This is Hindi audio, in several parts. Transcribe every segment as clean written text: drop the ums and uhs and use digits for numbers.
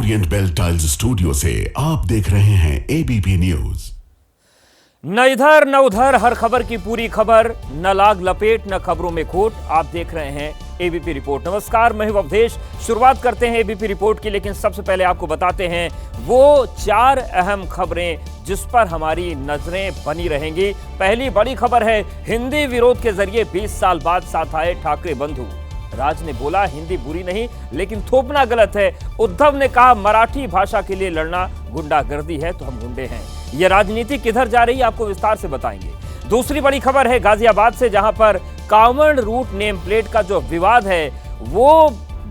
ओरिएंट बेल टाइल्स स्टूडियो से आप देख रहे हैं एबीपी न्यूज। न इधर न उधर, हर खबर की पूरी खबर, न लाग लपेट न खबरों में खोट। आप देख रहे हैं एबीपी रिपोर्ट। नमस्कार, मैं हूं अवधेश। शुरुआत करते हैं एबीपी रिपोर्ट की, लेकिन सबसे पहले आपको बताते हैं वो 4 अहम खबरें जिस पर हमारी नजरें बनी रहेंगी। पहली बड़ी खबर है, हिंदी विरोध के जरिए 20 साल बाद साथ आए ठाकरे बंधु। राज ने बोला हिंदी बुरी नहीं, लेकिन थोपना गलत है। उद्धव ने कहा मराठी भाषा के लिए लड़ना गुंडागर्दी है तो हम गुंडे हैं। यह राजनीति किधर जा रही है, आपको विस्तार से बताएंगे। दूसरी बड़ी खबर है गाजियाबाद से, जहां पर कांवड़ रूट नेम प्लेट का जो विवाद है वो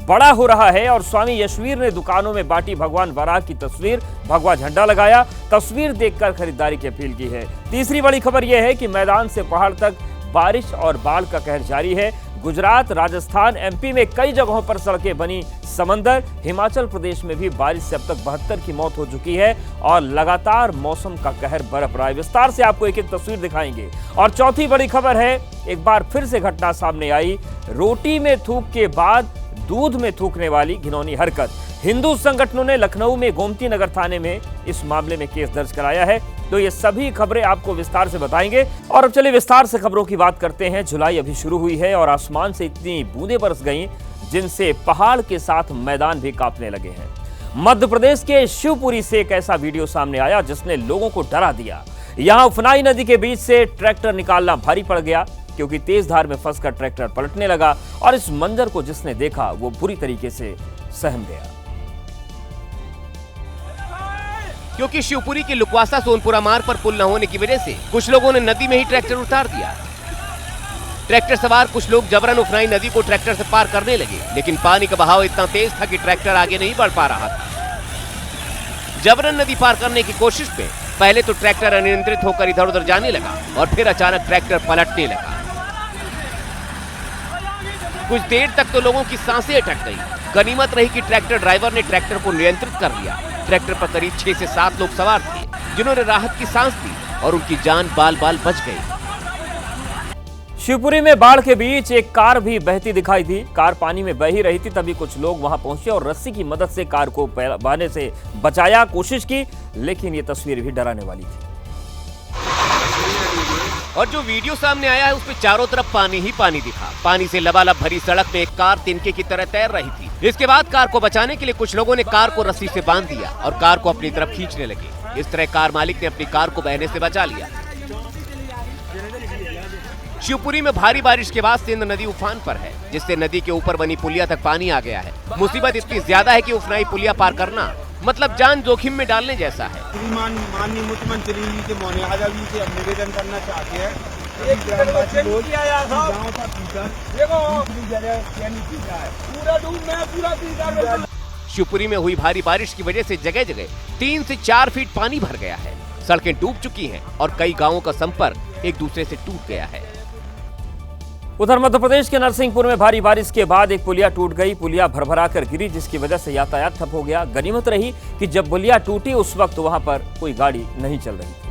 बड़ा हो रहा है और स्वामी यशवीर ने दुकानों में बांटी भगवान वराह की तस्वीर, भगवा झंडा लगाया, तस्वीर देखकर खरीदारी की अपील की है। तीसरी बड़ी खबर यह है कि मैदान से पहाड़ तक बारिश और बाढ़ का कहर जारी है। गुजरात, राजस्थान, एमपी में कई जगहों पर सड़कें बनी समंदर। हिमाचल प्रदेश में भी बारिश से अब तक 72 की मौत हो चुकी है और लगातार मौसम का कहर बरप रहा है। विस्तार से आपको एक एक तस्वीर दिखाएंगे। और चौथी बड़ी खबर है, एक बार फिर से घटना सामने आई, रोटी में थूक के बाद दूध में थूकने वाली घिनौनी हरकत। हिंदू संगठनों ने लखनऊ में गोमती नगर थाने में इस मामले में केस दर्ज कराया है। तो ये सभी खबरें आपको विस्तार से बताएंगे। और अब चलिए विस्तार से खबरों की बात करते हैं। जुलाई अभी शुरू हुई है और आसमान से इतनी बूंदें बरस गईं जिनसे पहाड़ के साथ मैदान भी कांपने लगे हैं। मध्य प्रदेश के शिवपुरी से एक ऐसा वीडियो सामने आया जिसने लोगों को डरा दिया। यहां उफनाई नदी के बीच से ट्रैक्टर निकालना भारी पड़ गया क्योंकि तेज धार में फंसकर ट्रैक्टर पलटने लगा और इस मंजर को जिसने देखा वो बुरी तरीके से सहम गया। क्योंकि शिवपुरी के लुकवासा सोनपुरा मार्ग पर पुल न होने की वजह से कुछ लोगों ने नदी में ही ट्रैक्टर उतार दिया। ट्रैक्टर सवार कुछ लोग जबरन उफनाई नदी को ट्रैक्टर से पार करने लगे, लेकिन पानी का बहाव इतना तेज था कि ट्रैक्टर आगे नहीं बढ़ पा रहा था। जबरन नदी पार करने की कोशिश में पहले तो ट्रैक्टर अनियंत्रित होकर इधर उधर जाने लगा और फिर अचानक ट्रैक्टर पलटने लगा। कुछ देर तक तो लोगों की सांसें अटक गई। गनीमत रही कि ट्रैक्टर ड्राइवर ने ट्रैक्टर को नियंत्रित कर लिया। ट्रैक्टर पर करीब 6 से 7 लोग सवार थे जिन्होंने राहत की सांस ली और उनकी जान बाल बाल बच गई। शिवपुरी में बाढ़ के बीच एक कार भी बहती दिखाई दी। कार पानी में बह ही रही थी, तभी कुछ लोग वहां पहुंचे और रस्सी की मदद से कार को बहने से बचाया, कोशिश की, लेकिन ये तस्वीर भी डराने वाली थी। और जो वीडियो सामने आया है उसमें चारों तरफ पानी ही पानी दिखा। पानी से लबालब भरी सड़क में एक कार तिनके की तरह तैर रही थी। इसके बाद कार को बचाने के लिए कुछ लोगों ने कार को रस्सी से बांध दिया और कार को अपनी तरफ खींचने लगे। इस तरह कार मालिक ने अपनी कार को बहने से बचा लिया। शिवपुरी में भारी बारिश के बाद सिंध नदी उफान पर है, जिससे नदी के ऊपर बनी पुलिया तक पानी आ गया है। मुसीबत इतनी ज्यादा है कि उफनाई पुलिया पार करना मतलब जान जोखिम में डालने जैसा है। माननीय मुख्यमंत्री जी के मोहनियाजा जी से हम निवेदन करना चाहते हैं, शिवपुरी में हुई भारी बारिश की वजह से जगह जगह 3 से 4 फीट पानी भर गया है। सड़कें डूब चुकी हैं और कई गांवों का संपर्क एक दूसरे से टूट गया है। उधर मध्य प्रदेश के नरसिंहपुर में भारी बारिश के बाद एक पुलिया टूट गई। पुलिया भरभरा कर गिरी जिसकी वजह से यातायात ठप हो गया। गनीमत रही कि जब पुलिया टूटी उस वक्त वहां पर कोई गाड़ी नहीं चल रही थी,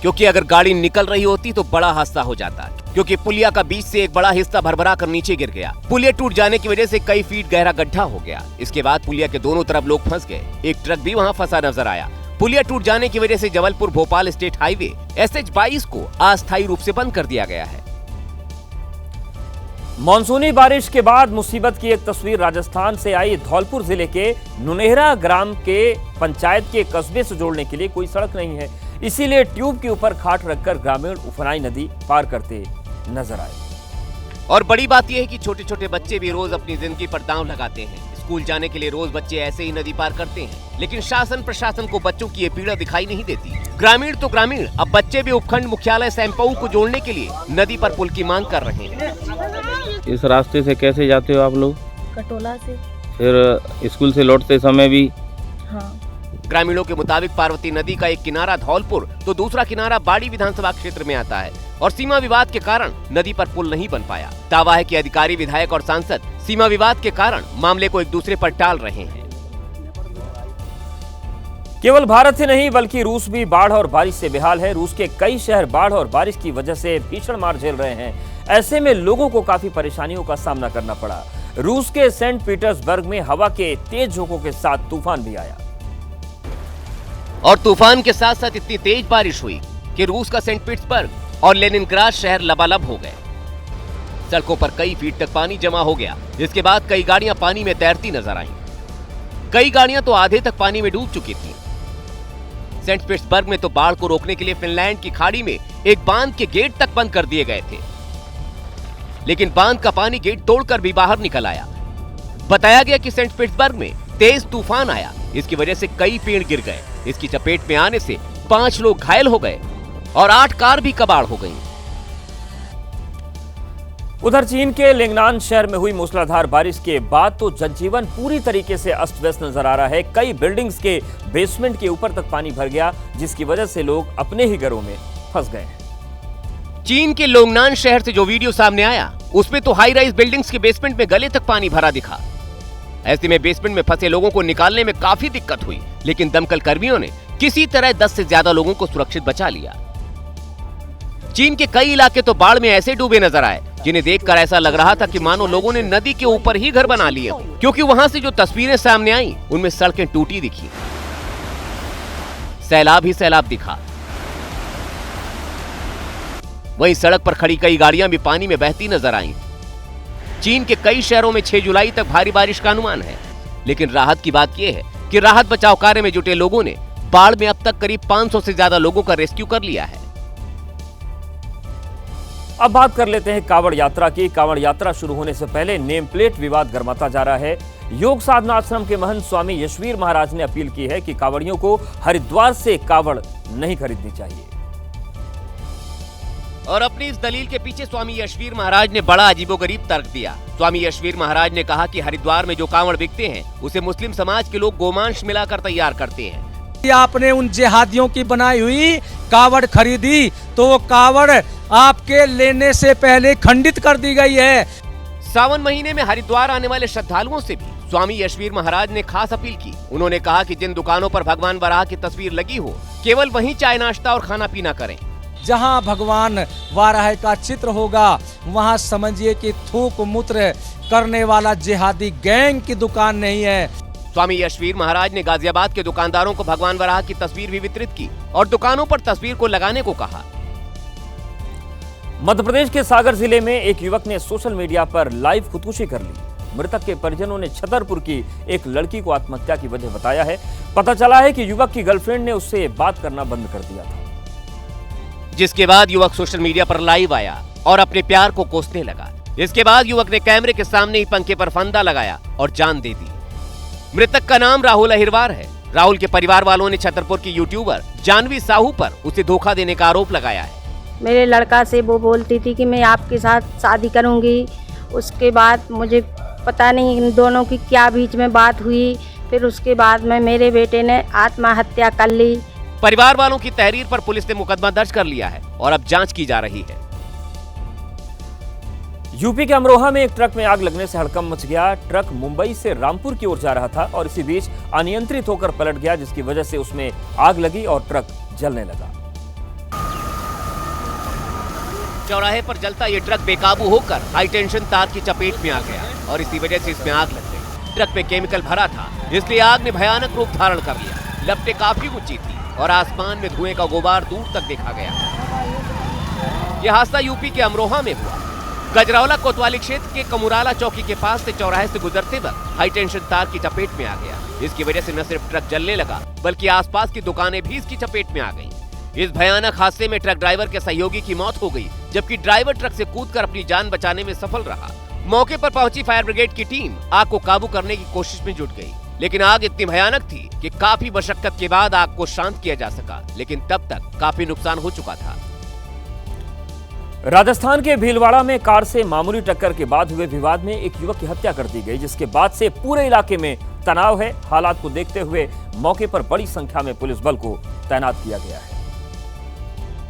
क्योंकि अगर गाड़ी निकल रही होती तो बड़ा हादसा हो जाता। क्योंकि पुलिया का बीच से एक बड़ा हिस्सा भरभरा कर नीचे गिर गया। पुलिया टूट जाने की वजह से कई फीट गहरा गड्ढा हो गया। इसके बाद पुलिया के दोनों तरफ लोग फंस गए। एक ट्रक भी वहाँ फंसा नजर आया। पुलिया टूट जाने की वजह से Jabalpur Bhopal state highway SH22 को अस्थायी रूप से बंद कर दिया गया है। मानसूनी बारिश के बाद मुसीबत की एक तस्वीर राजस्थान से आई। धौलपुर जिले के नुनेहरा ग्राम के पंचायत के कस्बे से जोड़ने के लिए कोई सड़क नहीं है, इसीलिए ट्यूब के ऊपर खाट रखकर ग्रामीण उफनाई नदी पार करते नजर आए। और बड़ी बात यह है कि छोटे छोटे बच्चे भी रोज अपनी जिंदगी पर दांव लगाते हैं। स्कूल जाने के लिए रोज बच्चे ऐसे ही नदी पार करते हैं, लेकिन शासन प्रशासन को बच्चों की ये पीड़ा दिखाई नहीं देती। ग्रामीण तो ग्रामीण, अब बच्चे भी उपखंड मुख्यालय सैंपऊ को जोड़ने के लिए नदी पर पुल की मांग कर रहे हैं। इस रास्ते से कैसे जाते हो आप लोग? कटोला से। फिर स्कूल से लौटते समय भी? हाँ। ग्रामीणों के मुताबिक पार्वती नदी का एक किनारा धौलपुर तो दूसरा किनारा बाड़ी विधानसभा क्षेत्र में आता है और सीमा विवाद के कारण नदी पर पुल नहीं बन पाया। दावा है कि अधिकारी, विधायक और सांसद सीमा विवाद के कारण मामले को एक दूसरे पर टाल रहे हैं। केवल भारत ही नहीं बल्कि रूस भी बाढ़ और बारिश से बेहाल है। रूस के कई शहर बाढ़ और बारिश की वजह से भीषण मार झेल रहे हैं। ऐसे में लोगों को काफी परेशानियों का सामना करना पड़ा। रूस के सेंट पीटर्सबर्ग में हवा के तेज झोंकों के साथ तूफान भी आया और तूफान के साथ साथ इतनी तेज बारिश हुई कि रूस का सेंट पीटर्सबर्ग और लेनिनग्राड शहर लबालब हो गए। सड़कों पर कई फीट तक पानी जमा हो गया, जिसके बाद कई गाड़ियां पानी में तैरती नजर आईं। कई गाड़ियां तो आधे तक पानी में डूब चुकी थीं। सेंट पीटर्सबर्ग में तो बाढ़ को रोकने के लिए फिनलैंड की खाड़ी में एक बांध के गेट तक बंद कर दिए गए थे, लेकिन बांध का पानी गेट तोड़कर भी बाहर निकल आया। बताया गया कि सेंट पीटर्सबर्ग में तेज तूफान आया, इसकी वजह से कई पेड़ गिर गए। इसकी चपेट में आने से 5 लोग घायल हो गए और 8 कार भी कबाड़ हो गईं। उधर चीन के लेंगनान शहर में हुई मूसलाधार बारिश के बाद तो जनजीवन पूरी तरीके से अस्त व्यस्त नजर आ रहा है। कई बिल्डिंग्स के बेसमेंट के ऊपर तक पानी भर गया, जिसकी वजह से लोग अपने ही घरों में फंस गए हैं। चीन के लोंगनान शहर से जो वीडियो सामने आया, उसमें तो हाई राइज बिल्डिंग्स के बेसमेंट में गले तक पानी भरा दिखा। ऐसे में बेसमेंट में फंसे लोगों को निकालने में काफी दिक्कत हुई, लेकिन दमकल कर्मियों ने किसी तरह 10 से ज्यादा लोगों को सुरक्षित बचा लिया। चीन के कई इलाके तो बाढ़ में ऐसे डूबे नजर आए, जिन्हें देखकर ऐसा लग रहा था कि मानो लोगों ने नदी के ऊपर ही घर बना लिए, क्योंकि वहां से जो तस्वीरें सामने आई, उनमें सड़कें टूटी दिखी, सैलाब ही सैलाब दिखा। वहीं सड़क पर खड़ी कई गाड़ियां भी पानी में बहती नजर आईं। चीन के कई शहरों में 6 जुलाई तक भारी बारिश का अनुमान है, लेकिन राहत की बात यह है कि राहत बचाव कार्य में जुटे लोगों ने बाढ़ में अब तक करीब 500 से ज्यादा लोगों का रेस्क्यू कर लिया है। अब बात कर लेते हैं कांवड़ यात्रा की। कांवड़ यात्रा शुरू होने से पहले नेम प्लेट विवाद गर्माता जा रहा है। योग साधना आश्रम के महंत स्वामी यशवीर महाराज ने अपील की है कि कांवड़ियों को हरिद्वार से कांवड़ नहीं खरीदनी चाहिए। और अपनी इस दलील के पीछे स्वामी यशवीर महाराज ने बड़ा अजीबोगरीब तर्क दिया। स्वामी यशवीर महाराज ने कहा कि हरिद्वार में जो कांवड़ बिकते हैं, उसे मुस्लिम समाज के लोग गोमांस मिलाकर तैयार करते हैं। आपने उन जिहादियों की बनाई हुई कावड़ खरीदी तो वो कावड़ आपके लेने से पहले खंडित कर दी गई है। सावन महीने में हरिद्वार आने वाले श्रद्धालुओं से भी स्वामी यशवीर महाराज ने खास अपील की। उन्होंने कहा कि जिन दुकानों पर भगवान वराह की तस्वीर लगी हो, केवल वहीं चाय नाश्ता और खाना पीना करें। जहां भगवान वाराह का चित्र होगा, वहां समझिए कि थूक मूत्र करने वाला जिहादी गैंग की दुकान नहीं है। स्वामी यशवीर महाराज ने गाजियाबाद के दुकानदारों को भगवान वराह की तस्वीर भी वितरित की और दुकानों पर तस्वीर को लगाने को कहा। मध्य प्रदेश के सागर जिले में एक युवक ने सोशल मीडिया पर लाइव खुदकुशी कर ली। मृतक के परिजनों ने छतरपुर की एक लड़की को आत्महत्या की वजह बताया है। पता चला है कि युवक की गर्लफ्रेंड ने उससे बात करना बंद कर दिया था, जिसके बाद युवक सोशल मीडिया पर लाइव आया और अपने प्यार को कोसने लगा। इसके बाद युवक ने कैमरे के सामने ही पंखे पर फंदा लगाया और जान दे दी। मृतक का नाम राहुल अहिरवार है। राहुल के परिवार वालों ने छतरपुर की यूट्यूबर जानवी साहू पर उसे धोखा देने का आरोप लगाया है। मेरे लड़का से वो बोलती थी कि मैं आपके साथ शादी करूंगी। उसके बाद मुझे पता नहीं इन दोनों की क्या बीच में बात हुई। फिर उसके बाद में मेरे बेटे ने आत्महत्या कर ली। परिवार वालों की तहरीर पर पुलिस ने मुकदमा दर्ज कर लिया है और अब जांच की जा रही है। यूपी के अमरोहा में एक ट्रक में आग लगने से हड़कंप मच गया। ट्रक मुंबई से रामपुर की ओर जा रहा था और इसी बीच अनियंत्रित होकर पलट गया, जिसकी वजह से उसमें आग लगी और ट्रक जलने लगा। चौराहे पर जलता ये ट्रक बेकाबू होकर हाई टेंशन तार की चपेट में आ गया और इसी वजह से इसमें आग लग गई। ट्रक में केमिकल भरा था, इसलिए आग ने भयानक रूप धारण कर लिया। लपटें काफी ऊंची थी और आसमान में धुएं का गुबार दूर तक देखा गया। यह हादसा यूपी के अमरोहा में हुआ। गजरौला कोतवाली क्षेत्र के कमुराला चौकी के पास से चौराहे से गुजरते वक्त हाई टेंशन तार की चपेट में आ गया। इसकी वजह से न सिर्फ ट्रक जलने लगा, बल्कि आसपास की दुकानें भी इसकी चपेट में आ गईं। इस भयानक हादसे में ट्रक ड्राइवर के सहयोगी की मौत हो गई, जबकि ड्राइवर ट्रक से कूदकर अपनी जान बचाने में सफल रहा। मौके पर पहुंची फायर ब्रिगेड की टीम आग को काबू करने की कोशिश में जुट गई, लेकिन आग इतनी भयानक थी कि काफी मशक्कत के बाद आग को शांत किया जा सका, लेकिन तब तक काफी नुकसान हो चुका था। राजस्थान के भीलवाड़ा में कार से मामूली टक्कर के बाद हुए विवाद में एक युवक की हत्या कर दी गई, जिसके बाद से पूरे इलाके में तनाव है। हालात को देखते हुए मौके पर बड़ी संख्या में पुलिस बल को तैनात किया गया है।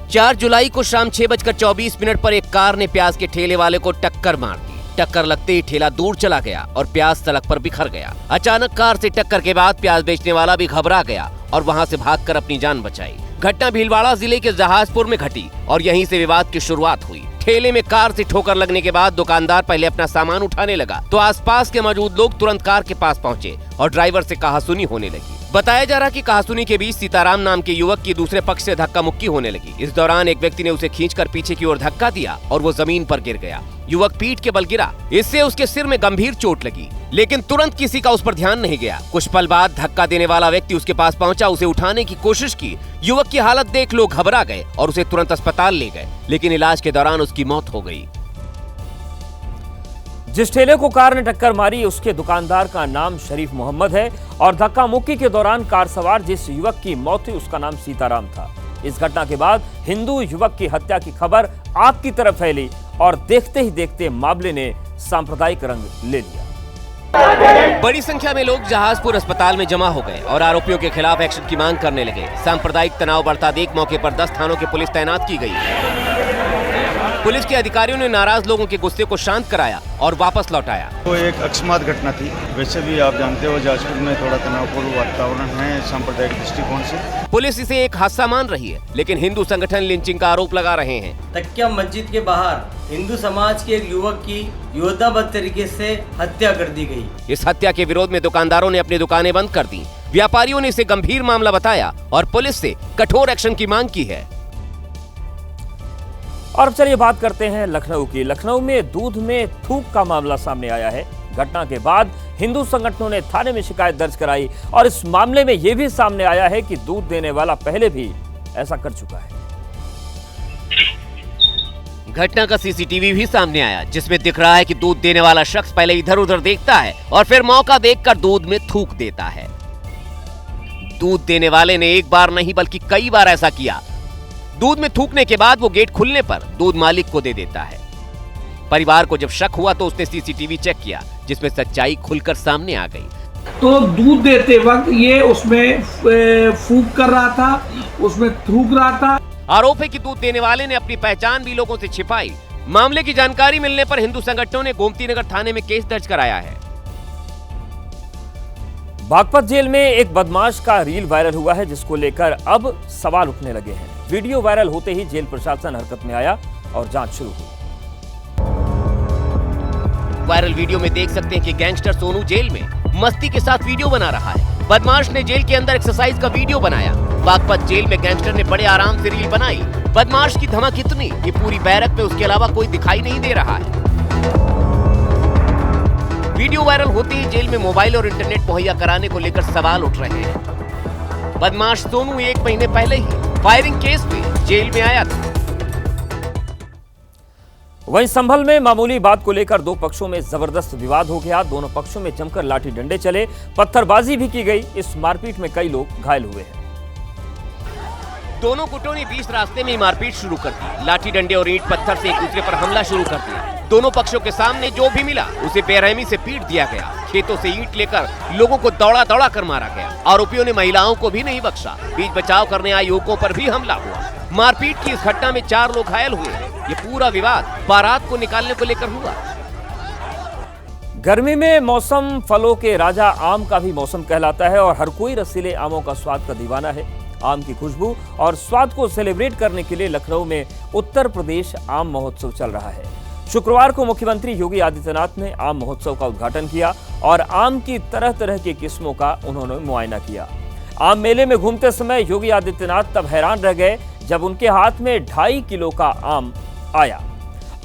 4 जुलाई को शाम 6:24 पर एक कार ने प्याज के ठेले वाले को टक्कर मार दी। टक्कर लगते ही ठेला दूर चला गया और प्याज सड़क पर बिखर गया। अचानक कार से टक्कर के बाद प्याज बेचने वाला भी घबरा गया और वहां से भागकर अपनी जान बचाई। घटना भीलवाड़ा जिले के जहाजपुर में घटी और यहीं से विवाद की शुरुआत हुई। ठेले में कार से ठोकर लगने के बाद दुकानदार पहले अपना सामान उठाने लगा तो आसपास के मौजूद लोग तुरंत कार के पास पहुंचे और ड्राइवर से कहासुनी होने लगी। बताया जा रहा कि कहासुनी के बीच सीताराम नाम के युवक की दूसरे पक्ष से धक्का मुक्की होने लगी। इस दौरान एक व्यक्ति ने उसे खींचकर पीछे की ओर धक्का दिया और वो जमीन पर गिर गया। युवक पीठ के बल गिरा, इससे उसके सिर में गंभीर चोट लगी, लेकिन तुरंत किसी का उस पर ध्यान नहीं गया। कुछ पल बाद धक्का देने वाला व्यक्ति उसके पास पहुंचा, उसे उठाने की कोशिश की। युवक की हालत देख लोग घबरा गए और उसे तुरंत अस्पताल ले गए, लेकिन इलाज के दौरान उसकी मौत हो गई। जिस ठेले को कार ने टक्कर मारी उसके दुकानदार का नाम शरीफ मोहम्मद है और धक्का मुक्की के दौरान कार सवार जिस युवक की मौत हुई उसका नाम सीताराम था। इस घटना के बाद हिंदू युवक की हत्या की खबर आग की तरफ फैली और देखते ही देखते मामले ने सांप्रदायिक रंग ले लिया। बड़ी संख्या में लोग जहाजपुर अस्पताल में जमा हो गए और आरोपियों के खिलाफ एक्शन की मांग करने लगे। सांप्रदायिक तनाव बढ़ता देख मौके पर 10 थानों की पुलिस तैनात की गई। पुलिस के अधिकारियों ने नाराज लोगों के गुस्से को शांत कराया और वापस लौटाया। वो एक अकस्मात घटना थी। वैसे भी आप जानते हो जहाजपुर में थोड़ा तनावपूर्ण वातावरण है सांप्रदायिक दृष्टिकोण से। पुलिस इसे एक हादसा मान रही है, लेकिन हिंदू संगठन लिंचिंग का आरोप लगा रहे हैं। तकिया मस्जिद के बाहर हिंदू समाज के एक युवक की योजनाबद्ध तरीके से हत्या कर दी गई। इस हत्या के विरोध में दुकानदारों ने अपनी दुकानें बंद कर दी। व्यापारियों ने इसे गंभीर मामला बताया और पुलिस से कठोर एक्शन की मांग की है। और अब चलिए बात करते हैं लखनऊ की। लखनऊ में दूध में थूक का मामला सामने आया है। घटना के बाद हिंदू संगठनों ने थाने में शिकायत दर्ज कराई और इस मामले में यह भी सामने आया है कि दूध देने वाला पहले भी ऐसा कर चुका है। घटना का सीसीटीवी भी सामने आया, जिसमें दिख रहा है कि दूध देने वाला शख्स पहले इधर उधर देखता है और फिर मौका देखकर दूध में थूक देता है। दूध देने वाले ने एक बार नहीं बल्कि कई बार ऐसा किया। दूध में थूकने के बाद वो गेट खुलने पर दूध मालिक को दे देता है। परिवार को जब शक हुआ तो उसने सीसीटीवी चेक किया, जिसमें सच्चाई खुलकर सामने आ गई। तो दूध देते वक्त ये उसमें फूंक कर रहा था, उसमें थूक रहा था। आरोप है कि दूध देने वाले ने अपनी पहचान भी लोगों से छिपाई। मामले की जानकारी मिलने पर हिंदू संगठनों ने गोमतीनगर थाने में केस दर्ज कराया है। बागपत जेल में एक बदमाश का रील वायरल हुआ है, जिसको लेकर अब सवाल उठने लगे हैं। वीडियो वायरल होते ही जेल प्रशासन हरकत में आया और जांच शुरू हुई। वायरल वीडियो में देख सकते हैं कि गैंगस्टर सोनू जेल में मस्ती के साथ वीडियो बना रहा है। बदमाश ने जेल के अंदर एक्सरसाइज का वीडियो बनाया। बागपत जेल में गैंगस्टर ने बड़े आराम से रील बनाई। बदमाश की धमक इतनी कि पूरी बैरक में उसके अलावा कोई दिखाई नहीं दे रहा है। वीडियो वायरल होते ही जेल में मोबाइल और इंटरनेट मुहैया कराने को लेकर सवाल उठ रहे हैं। बदमाश सोनू 1 महीने पहले ही फायरिंग केस में जेल में आया था। वहीं संभल में मामूली बात को लेकर दो पक्षों में जबरदस्त विवाद हो गया। दोनों पक्षों में जमकर लाठी डंडे चले, पत्थरबाजी भी की गई। इस मारपीट में कई लोग घायल हुए हैं। दोनों गुटों ने बीच रास्ते में मारपीट शुरू कर दी। लाठी डंडे और ईंट पत्थर से एक दूसरे पर हमला शुरू कर दिया। दोनों पक्षों के सामने जो भी मिला उसे बेरहमी से पीट दिया गया। खेतों से ईंट लेकर लोगों को दौड़ा दौड़ा कर मारा गया। आरोपियों ने महिलाओं को भी नहीं बख्शा। बीच बचाव करने आए युवकों पर भी हमला हुआ। मारपीट की इस घटना में 4 लोग घायल हुए। ये पूरा विवाद बारात को निकालने को लेकर हुआ। गर्मी में मौसम फलों के राजा आम का भी मौसम कहलाता है और हर कोई रसीले आमों का स्वाद का दीवाना है। आम की खुशबू और स्वाद को सेलिब्रेट करने के लिए लखनऊ में उत्तर प्रदेश आम महोत्सव चल रहा है। शुक्रवार को मुख्यमंत्री योगी आदित्यनाथ ने आम महोत्सव का उद्घाटन किया और आम की तरह तरह की किस्मों का उन्होंने मुआयना किया। आम मेले में घूमते समय योगी आदित्यनाथ तब हैरान रह गए जब उनके हाथ में 2.5 किलो का आम आया।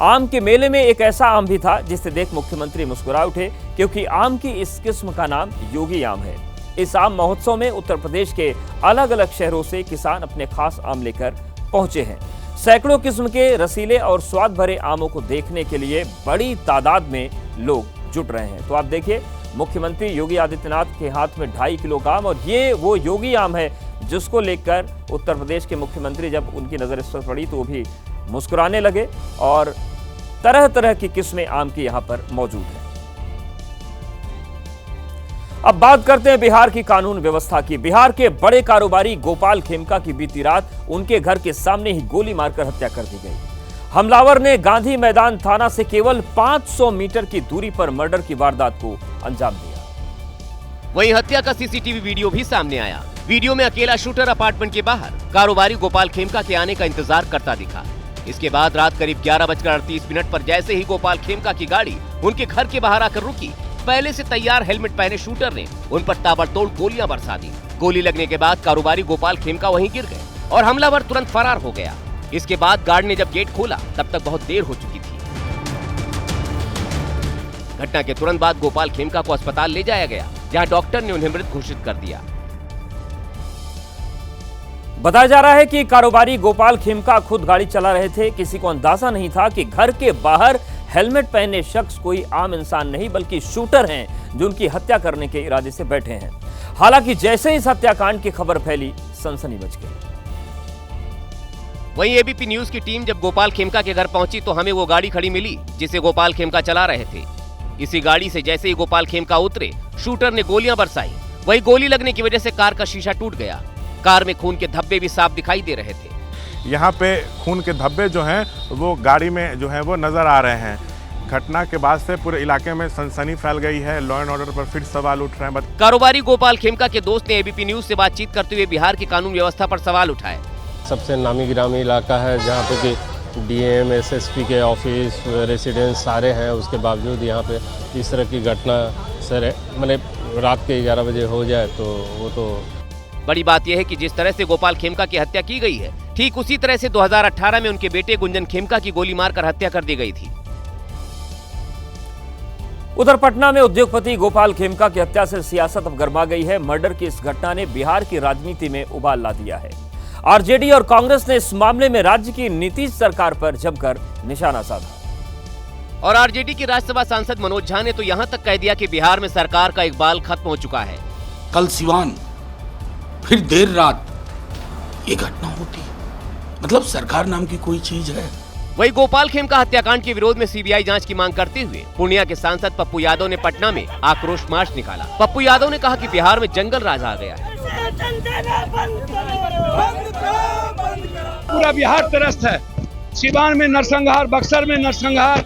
आम के मेले में एक ऐसा आम भी था जिसे देख मुख्यमंत्री मुस्कुरा उठे, क्योंकि आम की इस किस्म का नाम योगी आम है। इस आम महोत्सव में उत्तर प्रदेश के अलग अलग शहरों से किसान अपने खास आम लेकर पहुंचे हैं। सैकड़ों किस्म के रसीले और स्वाद भरे आमों को देखने के लिए बड़ी तादाद में लोग जुट रहे हैं। तो आप देखिए, मुख्यमंत्री योगी आदित्यनाथ के हाथ में 2.5 किलो का आम, और ये वो योगी आम है जिसको लेकर उत्तर प्रदेश के मुख्यमंत्री जब उनकी नजर इस पर पड़ी तो वो भी मुस्कुराने लगे। और तरह तरह की किस्में आम की यहाँ पर मौजूद हैं। अब बात करते हैं बिहार की कानून व्यवस्था की। बिहार के बड़े कारोबारी गोपाल खेमका की बीती रात उनके घर के सामने ही गोली मारकर हत्या कर दी गई। हमलावर ने गांधी मैदान थाना से केवल 500 मीटर की दूरी पर मर्डर की वारदात को अंजाम दिया। वहीं हत्या का सीसीटीवी वीडियो भी सामने आया। वीडियो में अकेला शूटर अपार्टमेंट के बाहर कारोबारी गोपाल खेमका के आने का इंतजार करता दिखा। इसके बाद रात करीब 11:38 पर जैसे ही गोपाल खेमका की गाड़ी उनके घर के बाहर आकर रुकी, पहले से तैयार हेलमेट पहने शूटर ने उन पर ताबड़तोड़ गोलियां बरसा दी। गोली लगने के बाद कारोबारी गोपाल खेमका वहीं गिर गए और हमलावर तुरंत फरार हो गया। इसके बाद गार्ड ने जब गेट खोला तब तक बहुत देर हो चुकी थी। घटना के तुरंत बाद गोपाल खेमका को अस्पताल ले जाया गया, जहां डॉक्टर ने उन्हें मृत घोषित कर दिया। बताया जा रहा है कि कारोबारी गोपाल खेमका खुद गाड़ी चला रहे थे। किसी को अंदाजा नहीं था कि घर के बाहर हेलमेट पहने शख्स कोई आम इंसान नहीं बल्कि शूटर हैं जो उनकी हत्या करने के इरादे से बैठे हैं। हालांकि जैसे इस हत्याकांड की खबर फैली, सनसनी मच गई। वहीं एबीपी न्यूज की टीम जब गोपाल खेमका के घर पहुंची तो हमें वो गाड़ी खड़ी मिली जिसे गोपाल खेमका चला रहे थे। इसी गाड़ी से जैसे ही गोपाल खेमका उतरे, शूटर ने गोलियां बरसाई। वही गोली लगने की वजह से कार का शीशा टूट गया। कार में खून के धब्बे भी साफ दिखाई दे रहे थे। यहाँ पे खून के धब्बे जो हैं वो गाड़ी में जो है वो नजर आ रहे हैं। घटना के बाद से पूरे इलाके में सनसनी फैल गई है। लॉ एंड ऑर्डर पर फिर सवाल उठ रहे हैं। कारोबारी गोपाल खेमका के दोस्त ने एबीपी न्यूज से बातचीत करते हुए बिहार की कानून व्यवस्था पर सवाल उठाए। सबसे नामी गिरामी इलाका है जहाँ पे कि डीएम, एसएसपी के ऑफिस, रेसिडेंस सारे हैं। उसके बावजूद यहाँ पे इस तरह की घटना सर मतलब रात के 11 बजे हो जाए तो वो तो बड़ी बात यह है कि जिस तरह से गोपाल खेमका की हत्या की गई है, ठीक उसी तरह से 2018 में उनके बेटे गुंजन खेमका की गोली मारकर हत्या कर दी गई थी। उधर पटना में उद्योगपति गोपाल खेमका की हत्या से सियासत अब गर्मा गई है। मर्डर की इस घटना ने बिहार की राजनीति में उबाल ला दिया है। आरजेडी और कांग्रेस ने इस मामले में राज्य की नीतीश सरकार पर जमकर निशाना साधा। और आरजेडी के राज्यसभा सांसद मनोज झा ने तो यहां तक कह दिया कि बिहार में सरकार का इकबाल खत्म हो चुका है। कल सिवान, फिर देर रात ये घटना होती, मतलब सरकार नाम की कोई चीज है। वही गोपाल खेमका हत्याकांड के विरोध में सीबीआई जांच की मांग करते हुए पूर्णिया के सांसद पप्पू यादव ने पटना में आक्रोश मार्च निकाला। पप्पू यादव ने कहा कि बिहार में जंगल राज आ गया है। पूरा बिहार त्रस्त है। सिवान में नरसंहार, बक्सर में नरसंहार,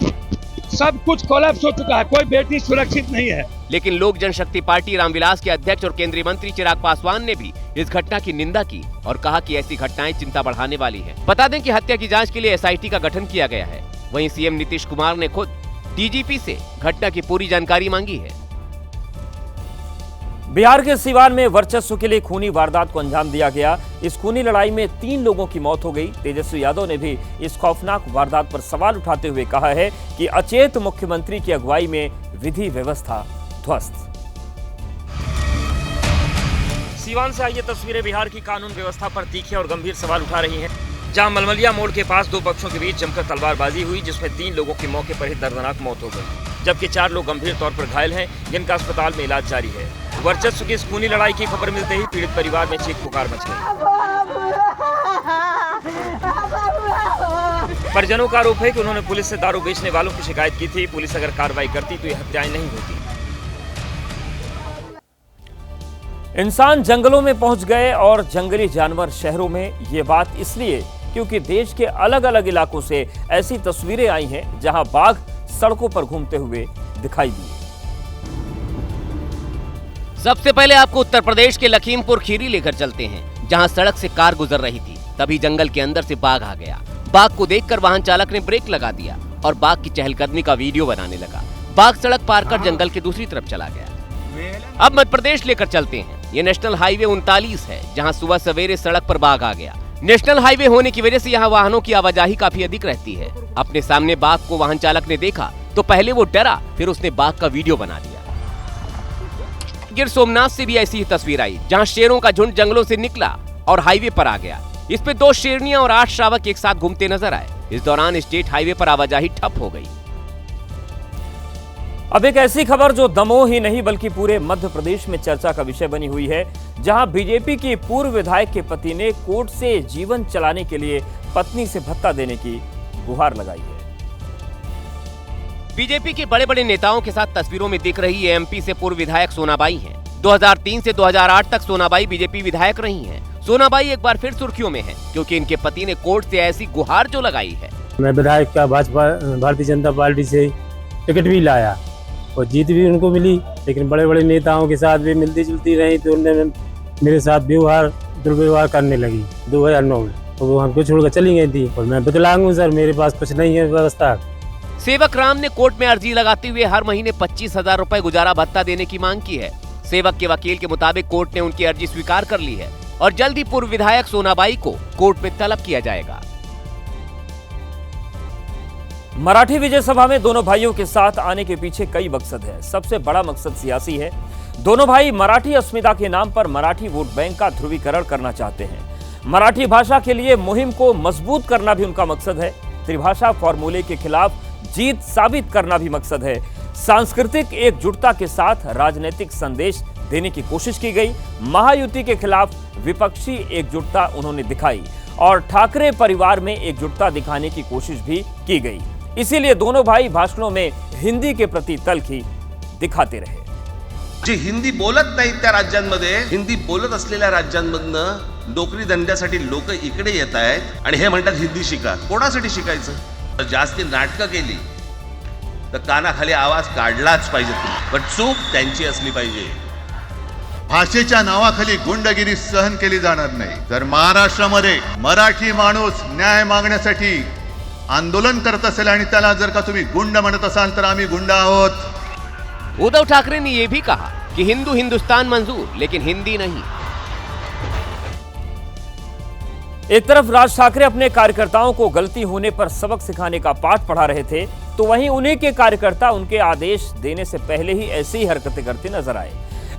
सब कुछ कोलैप्स हो चुका है। कोई बेटी सुरक्षित नहीं है। लेकिन लोक जनशक्ति पार्टी रामविलास के अध्यक्ष और केंद्रीय मंत्री चिराग पासवान ने भी इस घटना की निंदा की और कहा कि ऐसी घटनाएं चिंता बढ़ाने वाली हैं। बता दें कि हत्या की जांच के लिए एसआईटी का गठन किया गया है। वहीं सीएम नीतीश कुमार ने खुद डीजीपी से घटना की पूरी जानकारी मांगी है। बिहार के सिवान में वर्चस्व के लिए खूनी वारदात को अंजाम दिया गया। इस खूनी लड़ाई में 3 लोगों की मौत हो गई। तेजस्वी यादव ने भी इस खौफनाक वारदात पर सवाल उठाते हुए कहा है कि अचेत मुख्यमंत्री की अगुवाई में विधि व्यवस्था ध्वस्त। सीवान से आई ये तस्वीरें बिहार की कानून व्यवस्था पर तीखे और गंभीर सवाल उठा रही हैं, जहां मलमलिया मोड़ के पास 2 पक्षों के बीच जमकर तलवारबाजी हुई, जिसमें 3 लोगों की मौके पर ही दर्दनाक मौत हो गई, जबकि 4 लोग गंभीर तौर पर घायल हैं, जिनका अस्पताल में इलाज जारी है। वर्चस्व की इस खूनी लड़ाई की खबर मिलते ही पीड़ित परिवार में चीख पुकार मच गई। परिजनों का आरोप है कि उन्होंने पुलिस से दारू बेचने वालों की शिकायत की थी। पुलिस अगर कार्रवाई करती तो ये हत्याएं नहीं होती। इंसान जंगलों में पहुंच गए और जंगली जानवर शहरों में। ये बात इसलिए क्योंकि देश के अलग अलग इलाकों से ऐसी तस्वीरें आई हैं जहां बाघ सड़कों पर घूमते हुए दिखाई दिए। सबसे पहले आपको उत्तर प्रदेश के लखीमपुर खीरी लेकर चलते हैं, जहां सड़क से कार गुजर रही थी। तभी जंगल के अंदर से बाघ आ गया। बाघ को देखकर वाहन चालक ने ब्रेक लगा दिया और बाघ की चहलकदमी का वीडियो बनाने लगा। बाघ सड़क पार कर जंगल के दूसरी तरफ चला गया। अब मध्य प्रदेश लेकर चलते हैं। ये नेशनल हाईवे 39 है, जहां सुबह सवेरे सड़क पर बाघ आ गया। नेशनल हाईवे होने की वजह से यहाँ वाहनों की आवाजाही काफी अधिक रहती है। अपने सामने बाघ को वाहन चालक ने देखा तो पहले वो डरा, फिर उसने बाघ का वीडियो बना दिया। गिर सोमनाथ से भी ऐसी ही तस्वीर आई, जहां शेरों का झुंड जंगलों से निकला और हाईवे पर आ गया। इस पे 2 शेरनियां और 8 शावक एक साथ घूमते नजर आए। इस दौरान स्टेट हाईवे पर आवाजाही ठप हो गई। अब एक ऐसी खबर जो दमोह ही नहीं बल्कि पूरे मध्य प्रदेश में चर्चा का विषय बनी हुई है, जहां बीजेपी की पूर्व विधायक के पति ने कोर्ट से जीवन चलाने के लिए पत्नी से भत्ता देने की गुहार लगाई है। बीजेपी के बड़े बड़े नेताओं के साथ तस्वीरों में दिख रही एमपी से पूर्व विधायक सोनाबाई हैं। 2003 से 2008 तक सोनाबाई बीजेपी विधायक रही हैं। सोनाबाई एक बार फिर सुर्खियों में है क्योंकि इनके पति ने कोर्ट से ऐसी गुहार जो लगाई है। मैं विधायक का भाजपा भारतीय जनता पार्टी से टिकट भी लाया और जीत भी उनको मिली, लेकिन बड़े बड़े नेताओं के साथ भी मिलती जुलती रही तो उन्होंने मेरे साथ दुर्व्यवहार करने लगी 2009 में। और वो हमको छोड़कर चली गई थी। और मैं विकलांग हूँ सर, मेरे पास कुछ नहीं है व्यवस्था। सेवक राम ने कोर्ट में अर्जी लगाते हुए हर महीने 25,000 रुपए गुजारा भत्ता देने की मांग की है। सेवक के वकील के मुताबिक कोर्ट ने उनकी अर्जी स्वीकार कर ली है और जल्द ही पूर्व विधायक सोनाबाई को कोर्ट में तलब किया जाएगा। मराठी विजय सभा में दोनों भाइयों के साथ आने के पीछे कई मकसद है। सबसे बड़ा मकसद सियासी है। दोनों भाई मराठी अस्मिता के नाम पर मराठी वोट बैंक का ध्रुवीकरण करना चाहते हैं। मराठी भाषा के लिए मुहिम को मजबूत करना भी उनका मकसद है। त्रिभाषा फॉर्मूले के खिलाफ जीत साबित करना भी मकसद है। सांस्कृतिक एकजुटता के साथ राजनीतिक संदेश देने की कोशिश की गई। महायुति के खिलाफ विपक्षी एकजुटता उन्होंने दिखाई और ठाकरे परिवार में एकजुटता दिखाने की कोशिश भी की गई। इसीलिए दोनों भाई भाषणों में हिंदी के प्रति तल्खी दिखाते रहे। जे हिंदी बोलत नाहीत त्या राज्यांमध्ये हिंदी बोलत असलेल्या राज्यांमधनं नोकरी धंद्यासाठी लोक इकडे येत आहेत आणि हे म्हणतात हिंदी शिका। कोणासाठी शिकायचं? जास्ती नाटकं केली तर कानाखाली आवाज काढलाच पाहिजे तुम्ही, पण चूक त्यांची असली पाहिजे। भाषेच्या नावाखाली गुंडगिरी सहन केली जाणार नाही। जर महाराष्ट्रामध्ये मराठी माणूस न्याय मागण्यासाठी आंदोलन करत असेल आणि त्याला जर का तुम्ही गुंड म्हणत असाल तर आम्ही गुंड आहोत। उद्धव ठाकरे ने यह भी कहा कि हिंदू हिंदुस्तान मंजूर, लेकिन हिंदी नहीं। एक तरफ राज ठाकरे अपने कार्यकर्ताओं को गलती होने पर सबक सिखाने का पाठ पढ़ा रहे थे, तो वहीं उन्हीं के कार्यकर्ता उनके आदेश देने से पहले ही ऐसी ही हरकतें करते नजर आए।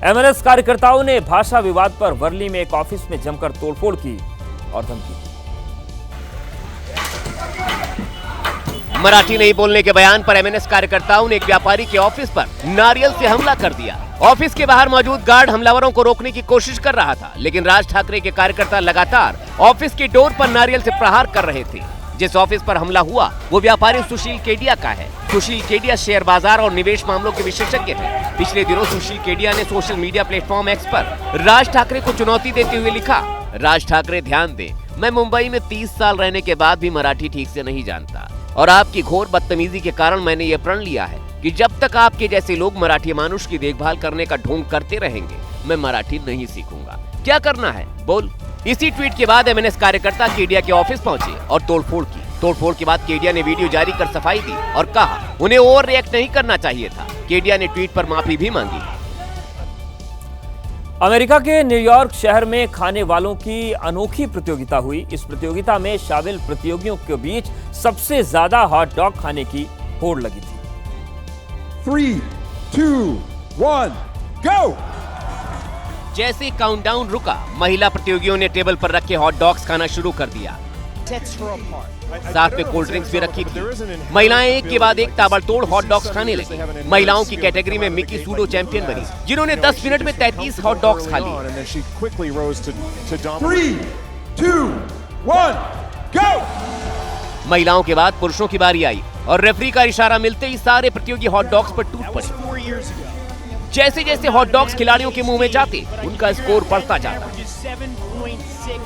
एमएनएस कार्यकर्ताओं ने भाषा विवाद पर वर्ली में एक ऑफिस में जमकर तोड़फोड़ की और धमकी। मराठी नहीं बोलने के बयान पर एमएनएस कार्यकर्ताओं ने एक व्यापारी के ऑफिस पर नारियल से हमला कर दिया। ऑफिस के बाहर मौजूद गार्ड हमलावरों को रोकने की कोशिश कर रहा था, लेकिन राज ठाकरे के कार्यकर्ता लगातार ऑफिस की डोर पर नारियल से प्रहार कर रहे थे। जिस ऑफिस पर हमला हुआ वो व्यापारी सुशील केडिया का है। सुशील केडिया शेयर बाजार और निवेश मामलों के विशेषज्ञ हैं। पिछले दिनों सुशील केडिया ने सोशल मीडिया प्लेटफॉर्म एक्स पर राज ठाकरे को चुनौती देते हुए लिखा, राज ठाकरे ध्यान दें, मैं मुंबई में 30 साल रहने के बाद भी मराठी ठीक से नहीं जानता और आपकी घोर बदतमीजी के कारण मैंने ये प्रण लिया है कि जब तक आपके जैसे लोग मराठी मानुष की देखभाल करने का ढोंग करते रहेंगे मैं मराठी नहीं सीखूंगा। क्या करना है बोल। इसी ट्वीट के बाद एमएनएस कार्यकर्ता केडिया के ऑफिस पहुंचे और तोड़फोड़ की। तोड़फोड़ के बाद केडिया ने वीडियो जारी कर सफाई दी और कहा उन्हें ओवर रिएक्ट नहीं करना चाहिए था। केडिया ने ट्वीट पर माफी भी मांगी। अमेरिका के न्यूयॉर्क शहर में खाने वालों की अनोखी प्रतियोगिता हुई। इस प्रतियोगिता में शामिल प्रतियोगियों के बीच सबसे ज्यादा हॉट डॉग खाने की होड़ लगी थी। 3, 2, 1, go! जैसे काउंटडाउन रुका, महिला प्रतियोगियों ने टेबल पर रखे हॉट डॉग्स खाना शुरू कर दिया। साथ में कोल्ड ड्रिंक्स भी रखी थी। महिलाएं एक के बाद एक ताबड़तोड़ हॉट डॉग्स खाने लगी। महिलाओं की कैटेगरी में मिकी सूडो चैंपियन बनी, जिन्होंने 10 मिनट में 33 हॉट डॉग्स खा लिए। 3, 2, 1, go! महिलाओं के बाद पुरुषों की बारी आई और रेफरी का इशारा मिलते ही सारे प्रतियोगी हॉट डॉग्स पर टूट पड़े। जैसे जैसे हॉट डॉग्स खिलाड़ियों के मुंह में जाते उनका स्कोर बढ़ता जाता।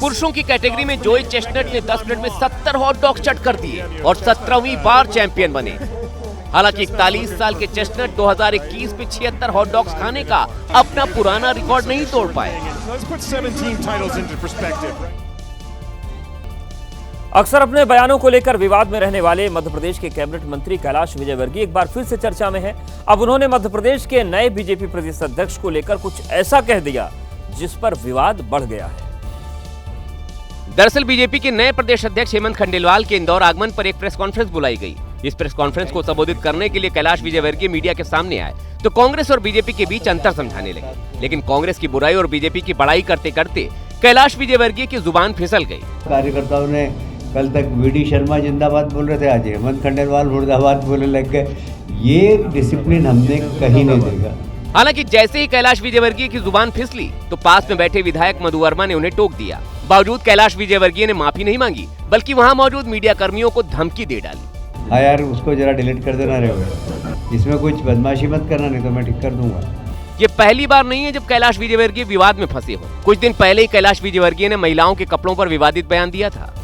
पुरुषों की कैटेगरी में जोई चेस्टनट ने 10 मिनट में 70 हॉट डॉग चट कर दिए और 17वीं बार चैंपियन बने। हालांकि 41 साल के चेस्टनट 2021 में 76 हॉट डॉग्स खाने का अपना पुराना रिकॉर्ड नहीं तोड़ पाए। अक्सर अपने बयानों को लेकर विवाद में रहने वाले मध्य प्रदेश के कैबिनेट मंत्री कैलाश विजयवर्गीय एक बार फिर से चर्चा में हैं। अब उन्होंने मध्य प्रदेश के नए बीजेपी प्रदेश अध्यक्ष को लेकर कुछ ऐसा कह दिया जिस पर विवाद बढ़ गया है। दरअसल बीजेपी के नए प्रदेश अध्यक्ष हेमंत खंडेलवाल के इंदौर आगमन पर एक प्रेस कॉन्फ्रेंस बुलाई गई। इस प्रेस कॉन्फ्रेंस को संबोधित करने के लिए कैलाश विजयवर्गीय मीडिया के सामने आए तो कांग्रेस और बीजेपी के बीच अंतर समझाने लगे, लेकिन कांग्रेस की बुराई और बीजेपी की बड़ाई करते करते कैलाश विजयवर्गीय की जुबान फिसल गई। कार्यकर्ताओं ने कल तक वीडी शर्मा जिंदाबाद बोल रहे थे, आज हेमंत खंडेलवाल मुर्दाबाद बोलने लग गए। ये डिसिप्लिन हमने कहीं नहीं देखा। हालांकि जैसे ही कैलाश विजयवर्गीय की जुबान फिसली तो पास में बैठे विधायक मधु वर्मा ने उन्हें टोक दिया। बावजूद कैलाश विजयवर्गीय ने माफी नहीं मांगी, बल्कि वहां मौजूद मीडिया कर्मियों को धमकी दे डाली। हाँ यार, उसको जरा डिलीट कर देना रहे, इसमें कुछ बदमाशी मत करना, नहीं तो मैं ठीक कर दूंगा। ये पहली बार नहीं है जब कैलाश विजयवर्गीय विवाद में फंसे हो। कुछ दिन पहले ही कैलाश विजयवर्गीय ने महिलाओं के कपड़ों पर विवादित बयान दिया था।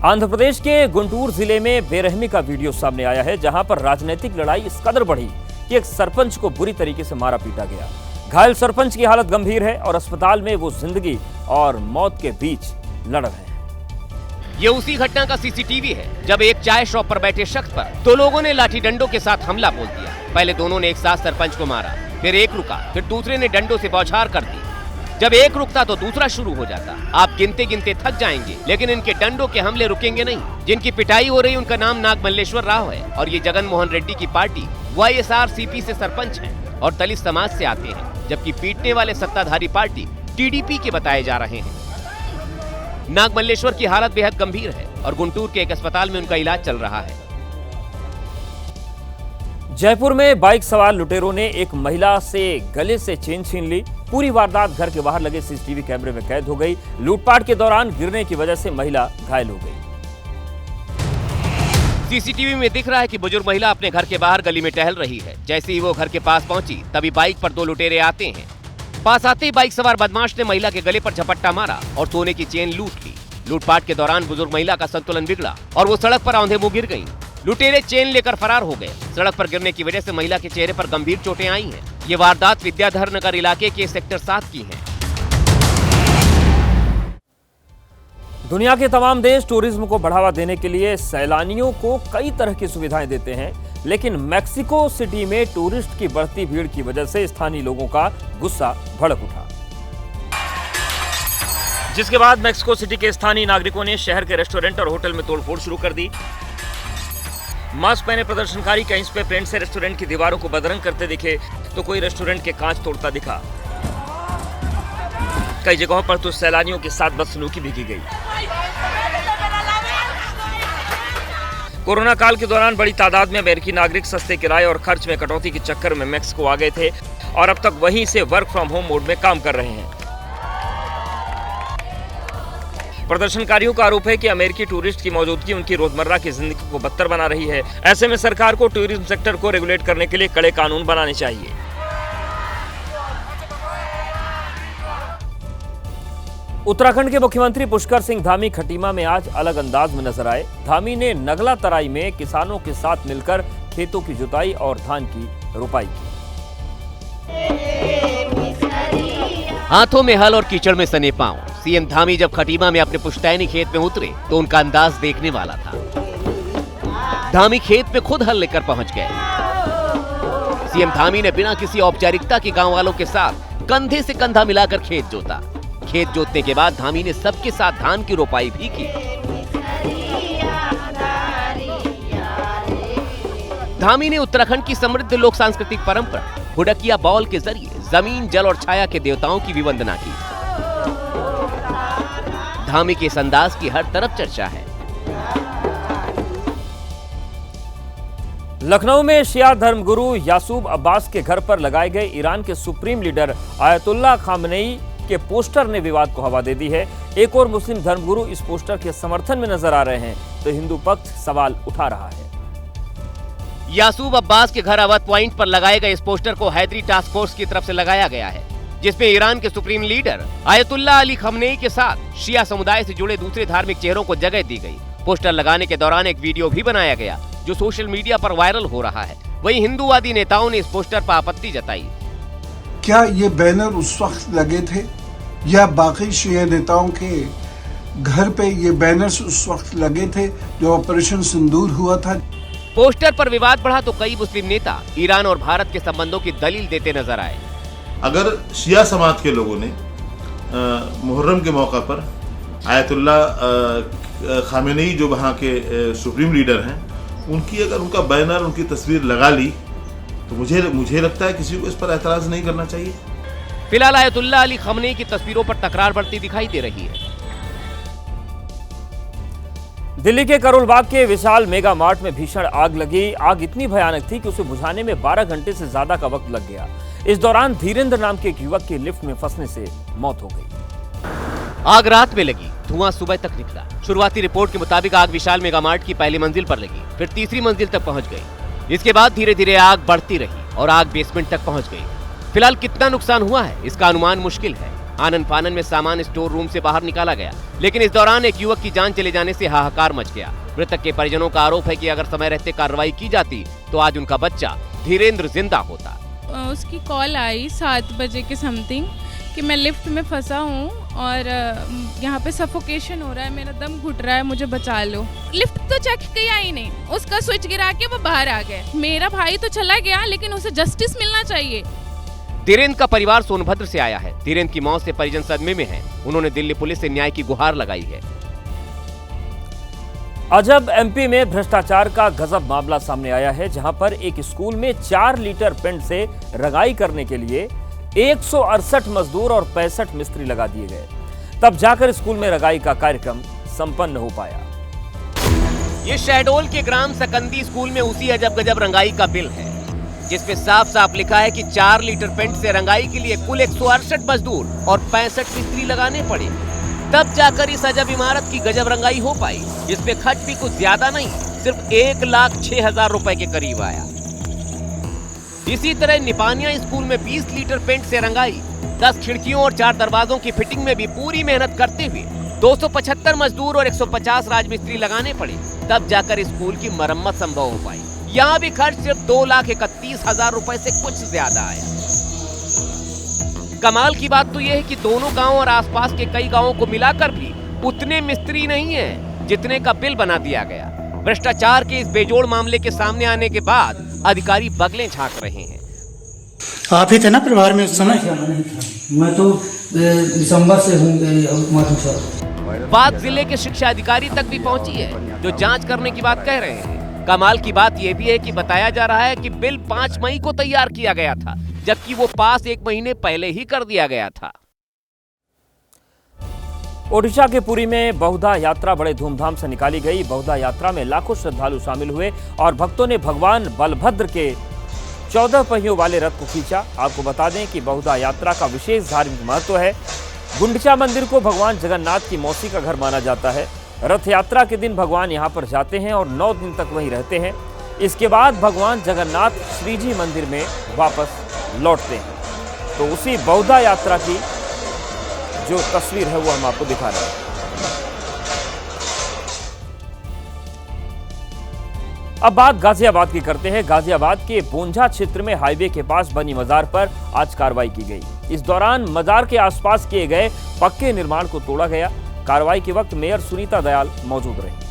आंध्र प्रदेश के गुंटूर जिले में बेरहमी का वीडियो सामने आया है, जहां पर राजनीतिक लड़ाई इस कदर बढ़ी कि एक सरपंच को बुरी तरीके से मारा पीटा गया। घायल सरपंच की हालत गंभीर है और अस्पताल में वो जिंदगी और मौत के बीच लड़ रहे हैं। ये उसी घटना का सीसीटीवी है जब एक चाय शॉप पर बैठे शख्स पर दो लोगों ने लाठी डंडों के साथ हमला बोल दिया। पहले दोनों ने एक साथ सरपंच को मारा, फिर एक रुका, फिर दूसरे ने डंडों से बौछार कर दी। जब एक रुकता तो दूसरा शुरू हो जाता। आप गिनते गिनते थक जाएंगे, लेकिन इनके डंडों के हमले रुकेंगे नहीं। जिनकी पिटाई हो रही उनका नाम नागमल्लेश्वर राव है और ये जगन मोहन रेड्डी की पार्टी YSRCP से सरपंच हैं और दलित समाज से आते हैं, जबकि पीटने वाले सत्ताधारी पार्टी TDP के बताए जा रहे हैं। नागमल्लेश्वर की हालत बेहद गंभीर है और गुंटूर के एक अस्पताल में उनका इलाज चल रहा है। जयपुर में बाइक सवार लुटेरों ने एक महिला से गले से चेन छीन ली। पूरी वारदात घर के बाहर लगे CCTV कैमरे में कैद हो गई। लूटपाट के दौरान गिरने की वजह से महिला घायल हो गई। CCTV में दिख रहा है कि बुजुर्ग महिला अपने घर के बाहर गली में टहल रही है। जैसे ही वो घर के पास पहुंची तभी बाइक पर दो लुटेरे आते हैं। पास आते ही बाइक सवार बदमाश ने महिला के गले पर झपट्टा मारा और सोने की चेन लूट ली। लूटपाट के दौरान बुजुर्ग महिला का संतुलन बिगड़ा और वो सड़क पर औंधे मुंह गिर गई। लुटेरे चेन लेकर फरार हो गए। सड़क पर गिरने की वजह से महिला के चेहरे पर गंभीर चोटें आई हैं। ये वारदात विद्याधर नगर इलाके के सेक्टर 7 की है। दुनिया के तमाम देश टूरिज्म को बढ़ावा देने के लिए सैलानियों को कई तरह की सुविधाएं देते हैं, लेकिन मैक्सिको सिटी में टूरिस्ट की बढ़ती भीड़ की वजह से स्थानीय लोगों का गुस्सा भड़क उठा, जिसके बाद मैक्सिको सिटी के स्थानीय नागरिकों ने शहर के रेस्टोरेंट और होटल में तोड़फोड़ शुरू कर दी। मास्क पहने प्रदर्शनकारी कहीं स्प्रे पेंट से रेस्टोरेंट की दीवारों को बदरंग करते दिखे तो कोई रेस्टोरेंट के कांच तोड़ता दिखा। कई जगहों पर तो सैलानियों के साथ बदसलूकी भी की गई। कोरोना काल के दौरान बड़ी तादाद में अमेरिकी नागरिक सस्ते किराए और खर्च में कटौती के चक्कर में मैक्सिको आ गए थे और अब तक वहीं से वर्क फ्रॉम होम मोड में काम कर रहे हैं। प्रदर्शनकारियों का आरोप है कि अमेरिकी टूरिस्ट की मौजूदगी उनकी रोजमर्रा की जिंदगी को बदतर बना रही है। ऐसे में सरकार को टूरिज्म सेक्टर को रेगुलेट करने के लिए कड़े कानून बनाने चाहिए। उत्तराखंड के मुख्यमंत्री पुष्कर सिंह धामी खटीमा में आज अलग अंदाज में नजर आए। धामी ने नगला तराई में किसानों के साथ मिलकर खेतों की जुताई और धान की रोपाई की। हाथों में हल और कीचड़ में सने पांव सीएम धामी जब खटीमा में अपने पुश्तैनी खेत में उतरे तो उनका अंदाज देखने वाला था। धामी खेत में खुद हल लेकर पहुंच गए। सीएम धामी ने बिना किसी औपचारिकता के गांव वालों के साथ कंधे से कंधा मिलाकर खेत जोता। खेत जोतने के बाद धामी ने सबके साथ धान की रोपाई भी की। धामी ने उत्तराखंड की समृद्ध लोक सांस्कृतिक परंपरा हुडकिया बॉल के जरिए जमीन, जल और छाया के देवताओं की भी वंदना की। धामी के इस अंदाज की हर तरफ चर्चा है। लखनऊ में शिया धर्मगुरु यासूब अब्बास के घर पर लगाए गए ईरान के सुप्रीम लीडर आयतुल्लाह खामनेई के पोस्टर ने विवाद को हवा दे दी है। एक और मुस्लिम धर्मगुरु इस पोस्टर के समर्थन में नजर आ रहे हैं तो हिंदू पक्ष सवाल उठा रहा है। यासूब अब्बास के घर अवध पॉइंट पर लगाए गए इस पोस्टर को हैदरी टास्क फोर्स की तरफ से लगाया गया है, जिसमें ईरान के supreme leader Ayatollah Ali Khamenei के साथ शिया समुदाय से जुड़े दूसरे धार्मिक चेहरों को जगह दी गई। पोस्टर लगाने के दौरान एक वीडियो भी बनाया गया जो सोशल मीडिया पर वायरल हो रहा है। वहीं हिंदूवादी नेताओं ने इस पोस्टर पर आपत्ति जताई। क्या ये बैनर उस वक्त लगे थे या बाकी शिया नेताओं के घर पे ये बैनर्स उस वक्त लगे थे जो ऑपरेशन सिंदूर हुआ था? पोस्टर पर विवाद बढ़ा तो कई मुस्लिम नेता ईरान और भारत के संबंधों की दलील देते नजर आए। अगर शिया समाज के लोगों ने मुहर्रम के मौका पर आयतुल्लाह खामेनेई जो वहाँ के सुप्रीम लीडर हैं उनकी अगर उनका बैनर, उनकी तस्वीर लगा ली तो मुझे लगता है किसी को इस पर एतराज नहीं करना चाहिए। फिलहाल आयतुल्लाह अली खमनेई की तस्वीरों पर तकरार बढ़ती दिखाई दे रही है। दिल्ली के करोल बाग के विशाल मेगा मार्ट में भीषण आग लगी। आग इतनी भयानक थी कि उसे बुझाने में 12 घंटे से ज्यादा का वक्त लग गया। इस दौरान धीरेन्द्र नाम के एक युवक की लिफ्ट में फंसने से मौत हो गई। आग रात में लगी, धुआं सुबह तक निकला। शुरुआती रिपोर्ट के मुताबिक आग विशाल मेगा मार्ट की पहली मंजिल पर लगी, फिर तीसरी मंजिल तक पहुंच गई। इसके बाद धीरे धीरे आग बढ़ती रही और आग बेसमेंट तक पहुंच गई। फिलहाल कितना नुकसान हुआ है इसका अनुमान मुश्किल है। आनन फानन में सामान स्टोर रूम से बाहर निकाला गया, लेकिन इस दौरान एक युवक की जान चले जाने से हाहाकार मच गया। मृतक के परिजनों का आरोप है कि अगर समय रहते कार्रवाई की जाती तो आज उनका बच्चा धीरेन्द्र जिंदा होता। उसकी कॉल आई 7 बजे के समथिंग कि मैं लिफ्ट में फंसा हूँ और यहाँ पे सफोकेशन हो रहा है, मेरा दम घुट रहा है, मुझे बचा लो। लिफ्ट तो चेक किया ही नहीं, उसका स्विच गिरा के वो बाहर आ गए। मेरा भाई तो चला गया, लेकिन उसे जस्टिस मिलना चाहिए। धीरेन्द्र का परिवार सोनभद्र से आया है। धीरेन्द्र की मौत से परिजन सदमे में हैं। उन्होंने दिल्ली पुलिस से न्याय की गुहार लगाई है। अजब एमपी में भ्रष्टाचार का गजब मामला सामने आया है, जहां पर एक स्कूल में 4 लीटर पेंट से रंगाई करने के लिए 168 मजदूर और 65 मिस्त्री लगा दिए गए। तब जाकर स्कूल में रंगाई का कार्यक्रम संपन्न हो पाया। ये शहडोल के ग्राम सकंदी स्कूल में उसी अजब गजब रंगाई का बिल है, जिसमें साफ साफ लिखा है कि 4 लीटर पेंट से रंगाई के लिए कुल 168 मजदूर और 65 मिस्त्री लगाने पड़े। तब जाकर इस अजब इमारत की गजब रंगाई हो पाई, जिसमें खर्च भी कुछ ज्यादा नहीं, सिर्फ 1,06,000 रुपए के करीब आया। इसी तरह निपानिया स्कूल में 20 लीटर पेंट से रंगाई, 10 खिड़कियों और 4 दरवाजों की फिटिंग में भी पूरी मेहनत करते हुए 275 मजदूर और 150 राजमिस्त्री लगाने पड़े। तब जाकर स्कूल की मरम्मत संभव हो पाई। यहाँ भी खर्च सिर्फ 2,31,000 रुपए से कुछ ज्यादा आया। कमाल की बात तो यह है कि दोनों गांव और आसपास के कई गांवों को मिलाकर भी उतने मिस्त्री नहीं है जितने का बिल बना दिया गया। भ्रष्टाचार के इस बेजोड़ मामले के सामने आने के बाद अधिकारी बगलें झांक रहे हैं। आप ही थे ना प्रभार में उस समय? मैं तो दिसंबर से हूँ। बात जिले के शिक्षा अधिकारी तक भी पहुंची है, जो जांच करने की बात कह रहे हैं। कमाल की बात यह भी है कि बताया जा रहा है कि बिल 5 मई को तैयार किया गया था, जबकि वो पास 1 महीने पहले ही कर दिया गया था। ओडिशा के पुरी में बहुधा यात्रा बड़े धूमधाम से निकाली गई। बहुधा यात्रा में लाखों श्रद्धालु शामिल हुए और भक्तों ने भगवान बलभद्र के 14 पहियों वाले रथ को खींचा। आपको बता दें कि बहुधा यात्रा का विशेष धार्मिक महत्व है। गुंडिचा मंदिर को भगवान जगन्नाथ की मौसी का घर माना जाता है। रथ यात्रा के दिन भगवान यहाँ पर जाते हैं और 9 दिन तक वहीं रहते हैं। इसके बाद भगवान जगन्नाथ श्रीजी मंदिर में वापस लौटते हैं। तो उसी बहुधा यात्रा की जो तस्वीर है वो हम आपको दिखा रहे हैं। अब बात गाजियाबाद की करते हैं। गाजियाबाद के बोंझा क्षेत्र में हाईवे के पास बनी मजार पर आज कार्रवाई की गई। इस दौरान मजार के आसपास किए गए पक्के निर्माण को तोड़ा गया। कार्रवाई के वक्त मेयर सुनीता दयाल मौजूद रहे।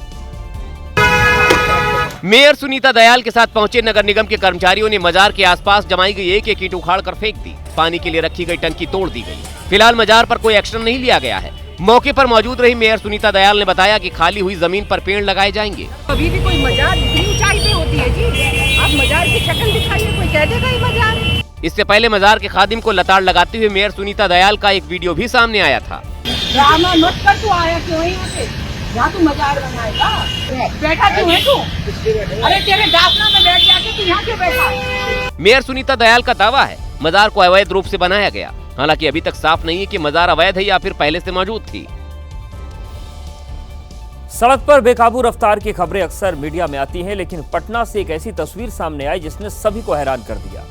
मेयर सुनीता दयाल के साथ पहुंचे नगर निगम के कर्मचारियों ने मजार के आसपास जमाई गई एक ईंट उखाड़ कर फेंक दी। पानी के लिए रखी गई टंकी तोड़ दी गई। फिलहाल मजार पर कोई एक्शन नहीं लिया गया है। मौके पर मौजूद रही मेयर सुनीता दयाल ने बताया कि खाली हुई जमीन पर पेड़ लगाए जाएंगे। अभी भी कोई मजार इतनी ऊंचाई पे होती है जी? आप मजार की शक्ल दिखाइए, कोई कह देगा ये मजार। इससे पहले मजार के खादिम को लताड़ लगाते हुए मेयर सुनीता दयाल का एक वीडियो भी सामने आया था। ड्रामा मत कर, तू आया क्यों यहाँ पे? यहाँ तू मजार बनाएगा? बैठा क्यों है तू? अरे तेरे दाफना में बैठ जाके तू यहाँ क्यों बैठा? मेयर सुनीता दयाल का दावा है मजार को अवैध रूप से बनाया गया। हालांकि अभी तक साफ नहीं है कि मजार अवैध है या फिर पहले से मौजूद थी। सड़क पर बेकाबू रफ्तार की खबरें अक्सर मीडिया में आती हैं, लेकिन पटना से एक ऐसी तस्वीर सामने आई जिसने सभी को हैरान कर दिया।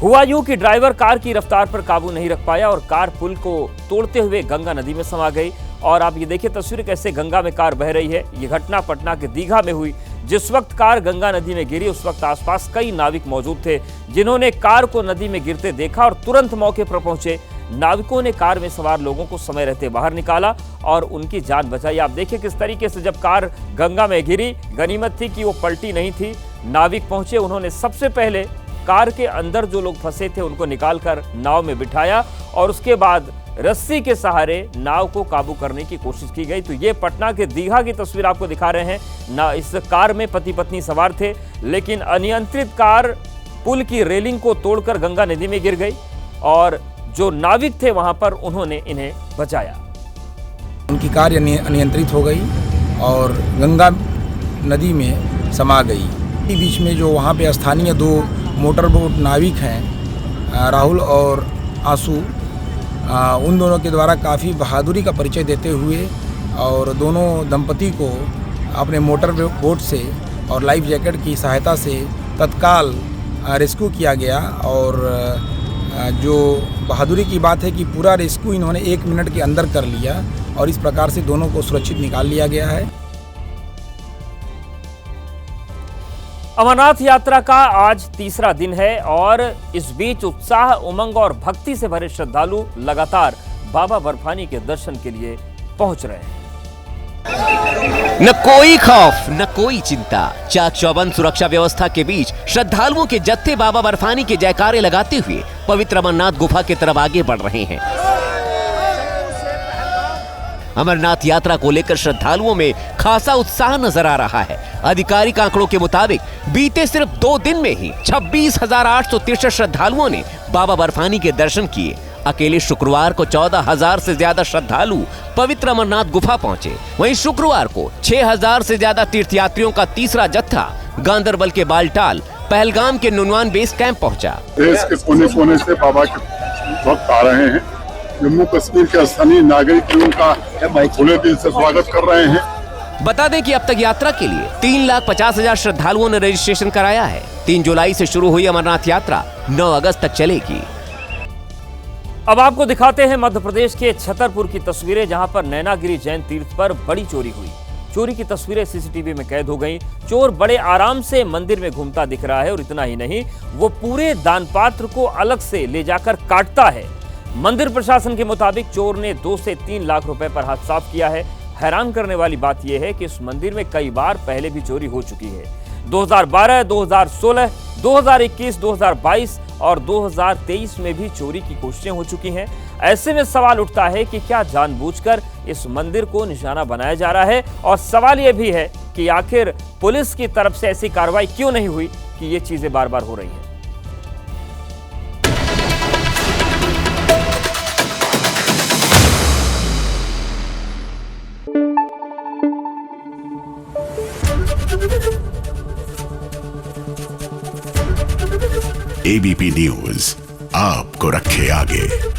हुआ यूं कि ड्राइवर कार की रफ्तार पर काबू नहीं रख पाया और कार पुल को तोड़ते हुए गंगा नदी में समा गई। और आप ये देखिए तस्वीर कैसे गंगा में कार बह रही है। ये घटना पटना के दीघा में हुई। जिस वक्त कार गंगा नदी में गिरी उस वक्त आसपास कई नाविक मौजूद थे, जिन्होंने कार को नदी में गिरते देखा और तुरंत मौके पर पहुंचे। नाविकों ने कार में सवार लोगों को समय रहते बाहर निकाला और उनकी जान बचाई। आप देखिए किस तरीके से जब कार गंगा में गिरी, गनीमत थी कि वो पलटी नहीं थी। नाविक पहुंचे, उन्होंने सबसे पहले कार के अंदर जो लोग फंसे थे उनको निकालकर नाव में बिठाया और उसके बाद रस्सी के सहारे नाव को काबू करने की कोशिश की गई। तो ये पटना के दीघा की तस्वीर आपको दिखा रहे हैं ना। इस कार में पति पत्नी सवार थे, लेकिन अनियंत्रित कार पुल की रेलिंग को तोड़कर गंगा नदी में गिर गई और जो नाविक थे वहां पर उन्होंने इन्हें बचाया। उनकी कार अनियंत्रित हो गई और गंगा नदी में समा गई। बीच में जो वहाँ पे स्थानीय 2 मोटर बोट नाविक हैं, राहुल और आंसू, उन दोनों के द्वारा काफ़ी बहादुरी का परिचय देते हुए और दोनों दंपति को अपने मोटर बोट से और लाइफ जैकेट की सहायता से तत्काल रेस्क्यू किया गया। और जो बहादुरी की बात है कि पूरा रेस्क्यू इन्होंने 1 मिनट के अंदर कर लिया और इस प्रकार से दोनों को सुरक्षित निकाल लिया गया है। अमरनाथ यात्रा का आज तीसरा दिन है और इस बीच उत्साह, उमंग और भक्ति से भरे श्रद्धालु लगातार बाबा बर्फानी के दर्शन के लिए पहुंच रहे हैं। न कोई खौफ न कोई चिंता, चाक चौबंद सुरक्षा व्यवस्था के बीच श्रद्धालुओं के जत्थे बाबा बर्फानी के जयकारे लगाते हुए पवित्र अमरनाथ गुफा की तरफ आगे बढ़ रहे हैं। अमरनाथ यात्रा को लेकर श्रद्धालुओं में खासा उत्साह नजर आ रहा है। आधिकारिक आंकड़ों के मुताबिक बीते सिर्फ 2 दिन में ही 26,863 श्रद्धालुओं ने बाबा बर्फानी के दर्शन किए। अकेले शुक्रवार को 14,000 से ज्यादा श्रद्धालु पवित्र अमरनाथ गुफा पहुंचे। वहीं शुक्रवार को 6,000 से ज्यादा तीर्थयात्रियों का तीसरा जत्था गांदरबल के बालटाल, पहलगाम के नुनवान बेस कैंप पहुंचा। देश के कोने कोने से बाबा के भक्त आ रहे हैं। जम्मू कश्मीर के स्थानीय नागरिक उनका खुले दिल से स्वागत कर रहे हैं। बता दें कि अब तक यात्रा के लिए 3,50,000 श्रद्धालुओं ने रजिस्ट्रेशन कराया है। 3 जुलाई से शुरू हुई अमरनाथ यात्रा 9 अगस्त तक चलेगी। अब आपको दिखाते हैं मध्य प्रदेश के छतरपुर की तस्वीरें, जहां पर नैनागिरी जैन तीर्थ पर बड़ी चोरी हुई। चोरी की तस्वीरें सीसीटीवी में कैद हो गईं। चोर बड़े आराम से मंदिर में घूमता दिख रहा है और इतना ही नहीं, वो पूरे दान पात्र को अलग से ले जाकर काटता है। मंदिर प्रशासन के मुताबिक चोर ने 2 से 3 लाख रुपए पर हाथ साफ किया है। हैरान करने वाली बात यह है कि इस मंदिर में कई बार पहले भी चोरी हो चुकी है। 2012, 2016, 2021, 2022 और 2023 में भी चोरी की कोशिशें हो चुकी हैं। ऐसे में सवाल उठता है कि क्या जानबूझकर इस मंदिर को निशाना बनाया जा रहा है, और सवाल यह भी है कि आखिर पुलिस की तरफ से ऐसी कार्रवाई क्यों नहीं हुई कि ये चीजें बार बार हो रही हैं। एबीपी न्यूज आपको रखे आगे।